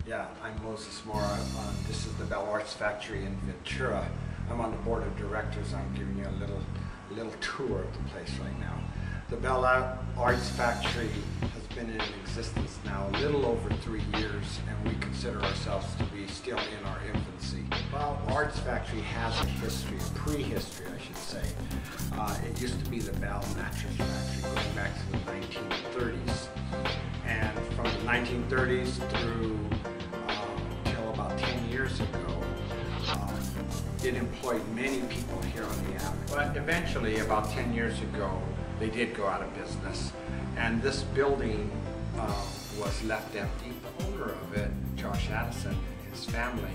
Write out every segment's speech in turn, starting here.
Yeah, I'm Moses Mora. This is the Bell Arts Factory in Ventura. I'm on the board of directors. I'm giving you a little tour of the place right now. The Bell Arts Factory has been in existence now a little over 3 years, and we consider ourselves to be still in our infancy. The Bell Arts Factory has a history, a prehistory I should say. It used to be the Bell Mattress Factory going back to the 1930s. And from the 1930s through till about 10 years ago, it employed many people here on the island. But eventually, about 10 years ago, they did go out of business. And this building was left empty. The owner of it, Josh Addison, and his family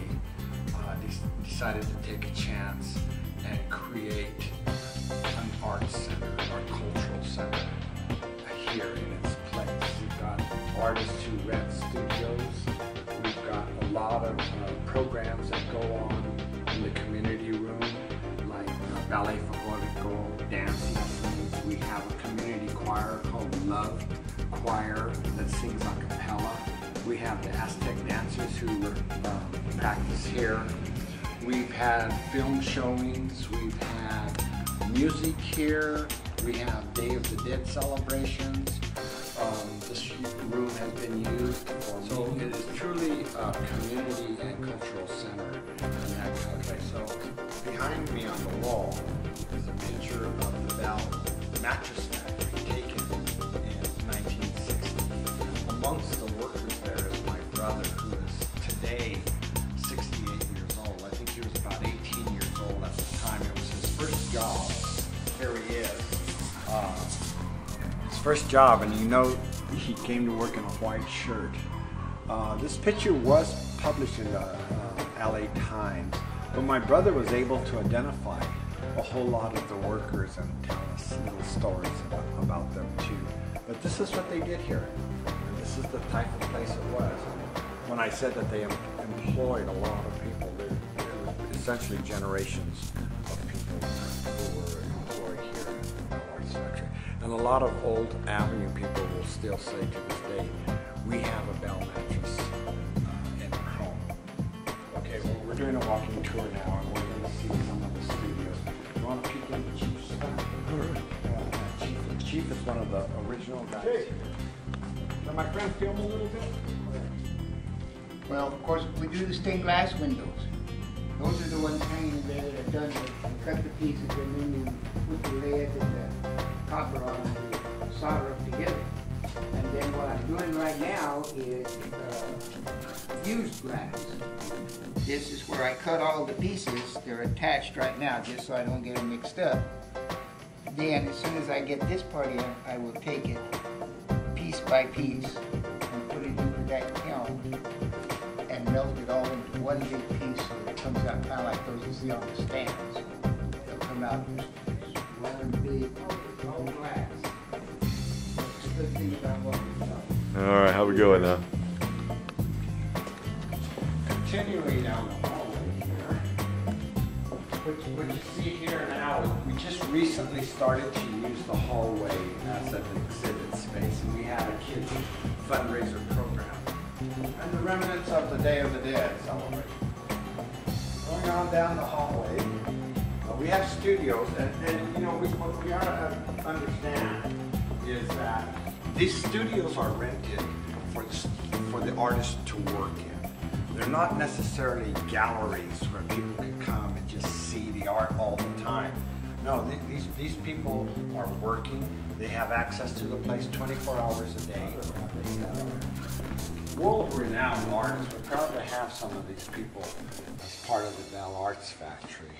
decided to take a chance and create an arts center, or cultural center here in its place. We've got artists who rent studios. We've got a lot of programs that go on in the community room, like ballet folklorico, dancing scenes. We have a community choir called Love Choir that sings a cappella. We have the Aztec dancers who practice here. We've had film showings. We've had music here. We have Day of the Dead celebrations. This room has been used for so it is truly a community and cultural center in that country. So behind me on the wall is a picture of the Bell Mattress Factory taken in 1960. Amongst the workers there is my brother, who is today 68 years old. I think he was about 18 years old at the time. It was his first job. Here he is. His first job, and you know he came to work in a white shirt. This picture was published in the LA Times, but my brother was able to identify a whole lot of the workers and tell us little stories about them too. But this is what they did here. And this is the type of place it was. When I said that they employed a lot of people, there were essentially generations of people who were employed here in the Arts Factory. And a lot of old Avenue people will still say to this day, we have a Bell mattress in our home. Okay, well, we're doing a walking tour now, and we're going to see some of the studios. You want to peek in the Chief's stuff? Chief is one of the original guys. Hey. Can my friend film a little bit? Well, of course, we do the stained glass windows. Those are the ones hanging there that are done. You cut the pieces and then you put the lead and the copper on and solder them together. And then what I'm doing right now is fused glass. This is where I cut all the pieces. They're attached right now just so I don't get them mixed up. Then as soon as I get this part in, I will take it piece by piece and put it into that kiln and melt it all into one big piece so it comes out kind of like those you see on the stands. They'll come out just one big all glass. That's the good thing about what we've done. All right, how we going now? Continuing down the hallway here, what you see here now, we just recently started to use the hallway as an exhibit space, and we had a kids fundraiser program. And the remnants of the Day of the Dead celebration. Going on down the hallway, we have studios, and you know, what we ought to understand is that these studios are rented for the artists to work in. They're not necessarily galleries where people can come and just see the art all the time. No, these people are working. They have access to the place 24 hours a day. World-renowned artists. We're proud to have some of these people as part of the Bell Arts Factory.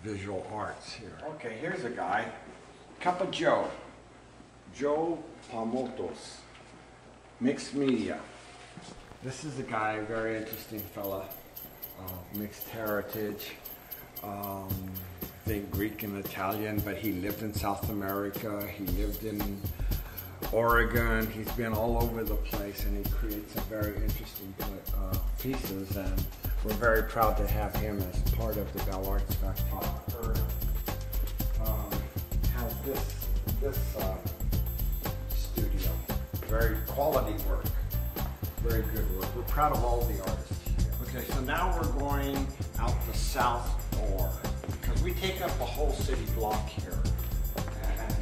Visual arts here. Okay, here's a guy. Cup of Joe. Joe Pamotos. Mixed media. This is a guy, very interesting fella. Mixed heritage. I think Greek and Italian, but he lived in South America. He lived in Oregon. He's been all over the place, and he creates some very interesting pieces, and we're very proud to have him as part of the Bell Arts Factory. Has this studio, very quality work. Very good work. We're proud of all the artists here. Okay, so now we're going out the south door because we take up a whole city block here. And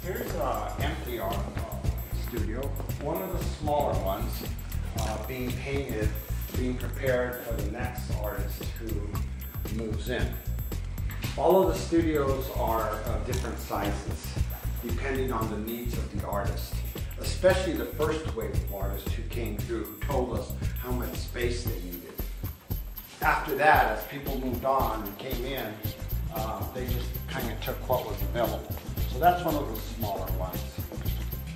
here's an empty art studio. One of the smaller ones being painted, being prepared for the next artist who moves in. All of the studios are of different sizes, depending on the needs of the artist, especially the first wave of artists who came through, who told us how much space they needed. After that, as people moved on and came in, they just kind of took what was available. So that's one of the smaller ones.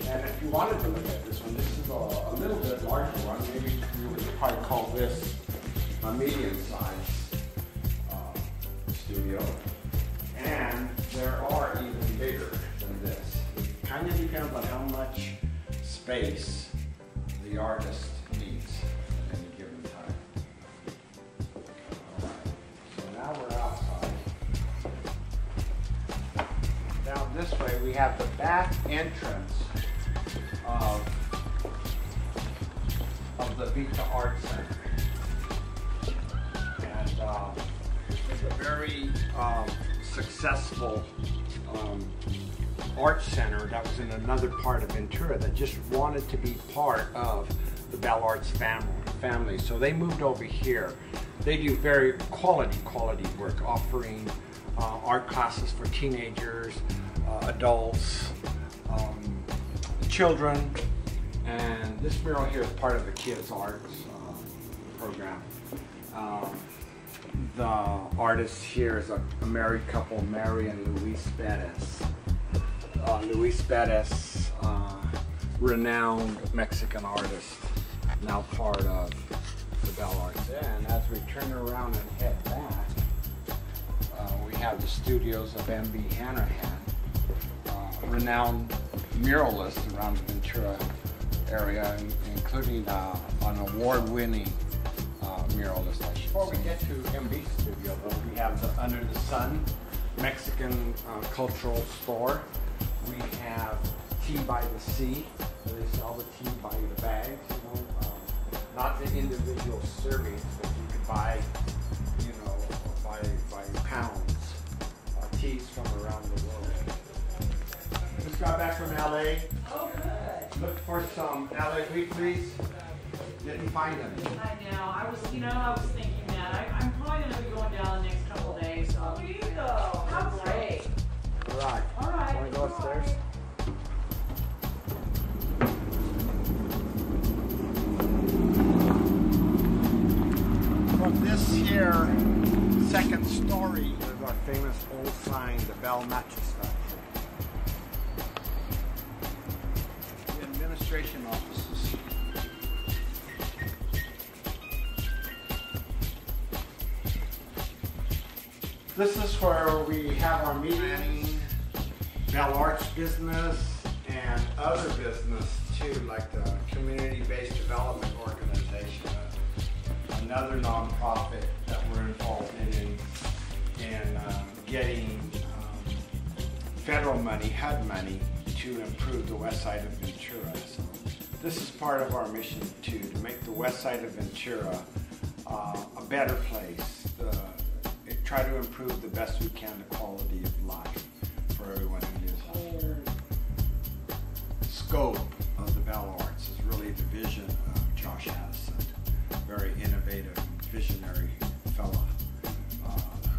And if you wanted to look at this one, this is a little bit larger one. Maybe you would probably call this a medium-sized studio. And there are even bigger than this. It kind of depends on how much space the artist needs at any given time. All right. So now we're outside. Down this way we have the back entrance of the Vita Art Center. And this is a very successful art center that was in another part of Ventura that just wanted to be part of the Bell Arts family. So they moved over here. They do very quality work, offering art classes for teenagers, adults, children, and this mural here is part of the kids' arts program. The artist here is a married couple, Mary and Luis Perez. Luis Perez, renowned Mexican artist, now part of the Bell Arts. And as we turn around and head back, we have the studios of M.B. Hanrahan, renowned muralist around the Ventura area, including an award-winning muralist. Before we get to MB's studio, we have the Under the Sun Mexican cultural store. We have Tea by the Sea, where they sell the tea by the bags, you know, not the individual servings, but you could buy, you know, by pounds, teas from around the world. Just got back from LA. Oh, good. Looked for some LA weeklies. Didn't find them. I know. I was thinking that. I'm probably going to be going down the next couple of days. So there you go. How great. All right. All right. Want to go upstairs? From this here second story is our famous old sign, the Bell Mattress Factory. The administration offices. This is where we have our meeting, Bell Arts business, and other business too, like the Community-Based Development Organization, another nonprofit that we're involved in getting federal money, HUD money, to improve the west side of Ventura. So this is part of our mission too, to make the west side of Ventura a better place. Try to improve the best we can the quality of life for everyone who lives here. Scope of the Bell Arts is really the vision of Josh Addison, very innovative, visionary fella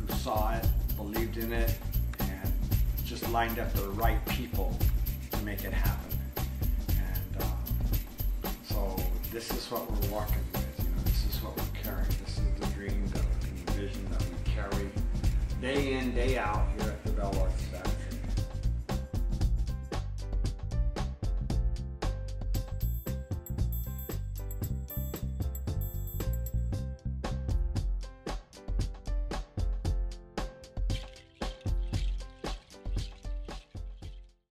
who saw it, believed in it, and just lined up the right people to make it happen. And so this is what we're walking with. You know, this is what we're carrying. This is the dream, the vision that we carry day in, day out